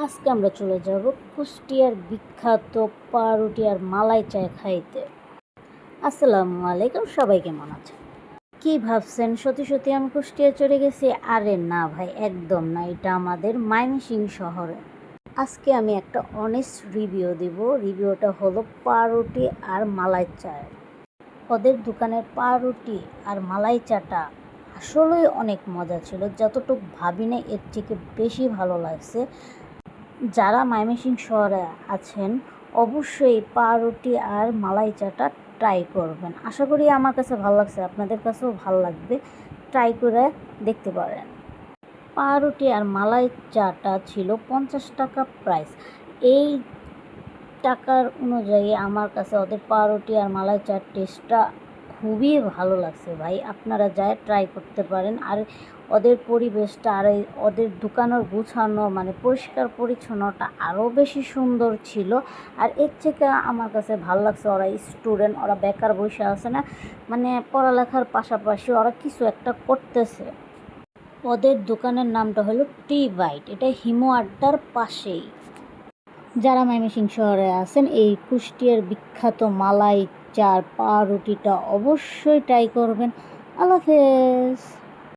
আজকে আমরা চলে যাব কুষ্টিয়ার বিখ্যাত পাউরুটি আর মালাই চা খাইতে। আসসালামু আলাইকুম, সবাই কেমন আছেন? কি ভাবছেন সত্যি সত্যি আমি কুষ্টিয়া চলে গেছি? আরে না ভাই, একদম না, এটা আমাদের ময়মনসিংহ শহরে। আজকে আমি একটা অনেস্ট রিভিউ দিব। রিভিউটা হলো পাউরুটি আর মালাই চায়ের। ওদের দোকানের পাউরুটি আর মালাই চাটা আসলেই অনেক মজা ছিল, যতটুকু ভাবি না এর থেকে বেশি ভালো লাগছে। যারা ময়মনসিংহ শহরে আছেন অবশ্যই পাউরুটি আর মালাই চাটা ট্রাই করবেন। আশা করি আমার কাছে ভালো লাগছে, আপনাদের কাছেও ভালো লাগবে, ট্রাই করে দেখতে পারেন। পাউরুটি আর মালাই চাটা ছিল 50 টাকা প্রাইস। এই টাকার অনুযায়ী আমার কাছে ওদের পাউরুটি আর মালাই চার টেস্টটা খুবই ভালো লাগছে ভাই। আপনারা যায় ট্রাই করতে পারেন। আর ওদের পরিবেশটা আর ওদের দোকানের গুছানো মানে পরিষ্কার পরিচ্ছন্নতা আরও বেশি সুন্দর ছিল। আর এর থেকে আমার কাছে ভালো লাগছে, ওরা স্টুডেন্ট, ওরা বেকার বসে আছে না, মানে পড়ালেখার পাশাপাশি ওরা কিছু একটা করতেছে। ওদের দোকানের নামটা হলো টি বাইট, এটা হিমু আড্ডার পাশেই। যারা ময়মনসিংহ শহরে আছেন এই কুষ্টিয়ার বিখ্যাত মালাই চার পাউরুটিটা অবশ্যই ট্রাই করবেন। আল্লাহ হাফেজ।